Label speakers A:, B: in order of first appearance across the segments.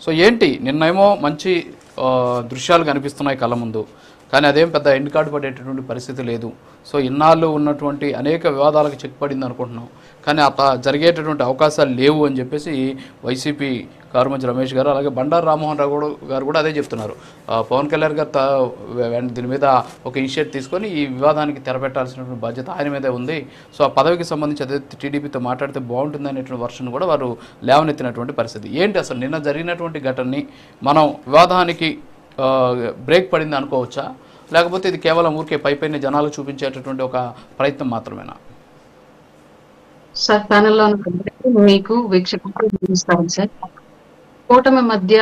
A: So ఏంటి నిన్నేమో మంచి దృశ్యాలు కనిపిస్తున్నాయి కళ్ళ ముందు, కానీ అదేం పెద్ద ఎండ్ కార్డు పడేటటువంటి పరిస్థితి లేదు. సో ఇన్నాళ్ళు ఉన్నటువంటి అనేక వివాదాలకు చెక్ పడింది అనుకుంటున్నాం, కానీ అట్లా జరిగేటటువంటి అవకాశాలు లేవు అని చెప్పేసి వైసీపీ కారుమంచి రమేష్ గారు, అలాగే బండారు రామ్మోహన్ రావు గారు కూడా అదే చెప్తున్నారు. పవన్ కళ్యాణ్ గారు దీని మీద ఒక ఇనిషియేట్ తీసుకొని ఈ వివాదానికి తెరపెట్టాల్సినటువంటి బాధ్యత ఆయన మీదే ఉంది. సో ఆ పదవికి సంబంధించి అదే టీడీపీతో మాట్లాడితే బాగుంటుంది అనేటువంటి వర్షన్ కూడా వారు లేవనెత్తినటువంటి పరిస్థితి. ఏంటి అసలు నిన్న జరిగినటువంటి ఘటనని మనం వివాదానికి బ్రేక్ పడింది అనుకోవచ్చా, లేకపోతే ఇది కేవలం ఊరికే పైపైన జనాలు చూపించేటటువంటి ఒక ప్రయత్నం మాత్రమేనా?
B: సార్ ప్యానెల్లో మీకు వీక్షకులు సార్, కూటమి మధ్య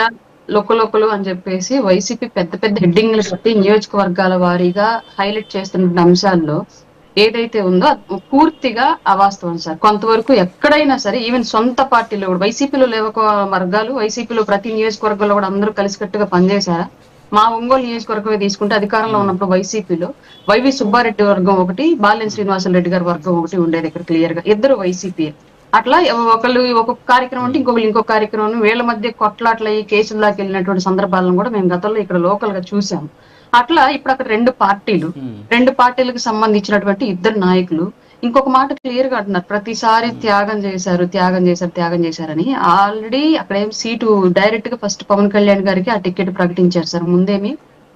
B: లొక్కలొక్కలు అని చెప్పేసి వైసీపీ పెద్ద పెద్ద హెడ్డింగ్లు పెట్టి నియోజకవర్గాల వారీగా హైలైట్ చేస్తున్న అంశాల్లో ఏదైతే ఉందో పూర్తిగా అవాస్తవం సార్. కొంతవరకు ఎక్కడైనా సరే ఈవెన్ సొంత పార్టీలో కూడా వైసీపీలో లేవక వర్గాలు, వైసీపీలో ప్రతి నియోజకవర్గంలో కూడా అందరూ కలిసికట్టుగా పనిచేశారా? మా ఒంగోలు నియోజకవర్గమే తీసుకుంటే అధికారంలో ఉన్నప్పుడు వైసీపీలో వైవి సుబ్బారెడ్డి వర్గం ఒకటి, బాలినేని శ్రీనివాసరెడ్డి గారి వర్గం ఒకటి ఉండేది ఇక్కడ క్లియర్ గా, ఇద్దరు వైసీపీ. అట్లా ఒకళ్ళు ఒక్కొక్క కార్యక్రమం అంటే ఇంకొకరు ఇంకొక కార్యక్రమం, వీళ్ళ మధ్య కొట్లాట్లయి కేసుల్లోకి వెళ్ళినటువంటి సందర్భాలను కూడా మేము గతంలో ఇక్కడ లోకల్ గా చూసాము. అట్లా ఇప్పుడు అక్కడ రెండు పార్టీలకు సంబంధించినటువంటి ఇద్దరు నాయకులు ఇంకొక మాట క్లియర్ గా అంటున్నారు, ప్రతిసారి త్యాగం చేశారని. ఆల్రెడీ అక్కడ ఏం సీటు డైరెక్ట్ గా ఫస్ట్ పవన్ కళ్యాణ్ గారికి ఆ టికెట్ ప్రకటించారు సార్. ముందేమి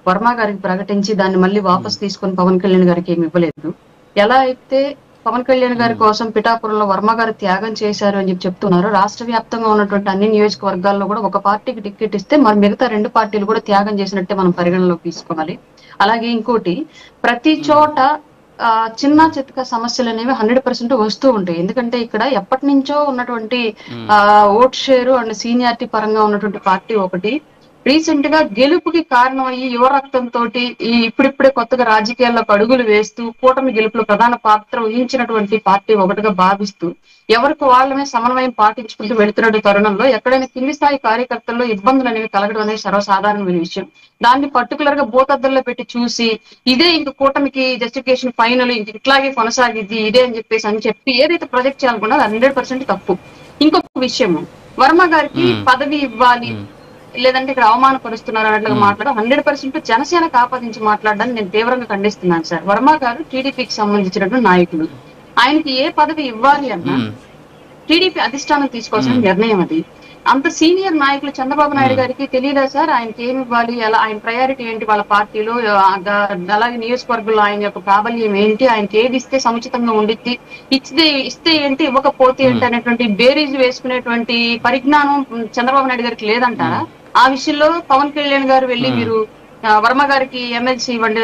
B: వర్మ గారికి ప్రకటించి దాన్ని మళ్ళీ వాపస్ తీసుకొని పవన్ కళ్యాణ్ గారికి ఏమి ఇవ్వలేదు. ఎలా అయితే పవన్ కళ్యాణ్ గారి కోసం పిఠాపురంలో వర్మ గారు త్యాగం చేశారు అని చెప్తున్నారు, రాష్ట్ర వ్యాప్తంగా ఉన్నటువంటి అన్ని నియోజకవర్గాల్లో కూడా ఒక పార్టీకి టికెట్ ఇస్తే మరి మిగతా రెండు పార్టీలు కూడా త్యాగం చేసినట్టే మనం పరిగణలోకి తీసుకోవాలి. అలాగే ఇంకోటి, ప్రతి చోట చిన్న చితక సమస్యలు అనేవి 100% వస్తూ ఉంటాయి. ఎందుకంటే ఇక్కడ ఎప్పటి నుంచో ఉన్నటువంటి ఓట్ షేరు అండ్ సీనియారిటీ పరంగా ఉన్నటువంటి పార్టీ ఒకటి, రీసెంట్ గా గెలుపుకి కారణం అయ్యి యువ రక్తంతో ఈ ఇప్పుడిప్పుడే కొత్తగా రాజకీయాల్లోకి అడుగులు వేస్తూ కూటమి గెలుపులో ప్రధాన పాత్ర వహించినటువంటి పార్టీ ఒకటిగా భావిస్తూ ఎవరికి వాళ్ళమే సమన్వయం పాటించుకుంటూ వెళుతున్న తరుణంలో ఎక్కడైనా కింది స్థాయి కార్యకర్తల్లో ఇబ్బందులు అనేవి కలగడం అనేది సర్వసాధారణమైన విషయం. దాన్ని పర్టికులర్ గా భూతద్దంలో పెట్టి చూసి ఇదే ఇంక కూటమికి జస్టిఫికేషన్ ఫైనల్ ఇట్లాగే కొనసాగిద్ది ఇదే అని చెప్పి ఏదైతే ప్రొజెక్ట్ చేయాలనుకున్నా 100% తప్పు. ఇంకొక విషయము, వర్మ గారికి పదవి ఇవ్వాలి లేదంటే ఇక్కడ అవమానపరుస్తున్నారు అన్నట్లుగా మాట్లాడడం 100% జనసేనకు ఆపాదించి మాట్లాడడాన్ని నేను తీవ్రంగా ఖండిస్తున్నాను సార్. వర్మ గారు టీడీపీకి సంబంధించినటువంటి నాయకుడు, ఆయనకి ఏ పదవి ఇవ్వాలి అన్నా టీడీపీ అధిష్టానం తీసుకోవాల్సిన నిర్ణయం అది. అంత సీనియర్ నాయకులు చంద్రబాబు నాయుడు గారికి తెలియదా సార్ ఆయనకి ఏమి ఇవ్వాలి, అలా ఆయన ప్రయారిటీ ఏంటి వాళ్ళ పార్టీలో, అలాగే నియోజకవర్గంలో ఆయన యొక్క ప్రాబల్యం ఏంటి, ఆయనకి ఏది ఇస్తే సముచితంగా ఉండిద్ది, ఇస్తే ఏంటి ఇవ్వకపోతే ఏంటి అనేటువంటి బేరీజ్ వేసుకునేటువంటి పరిజ్ఞానం చంద్రబాబు నాయుడు గారికి లేదంటారా? ఆ విషయంలో పవన్ కళ్యాణ్ గారు వెళ్ళి మీరు వర్మ గారికి ఎమ్మెల్సీ ఇవ్వండి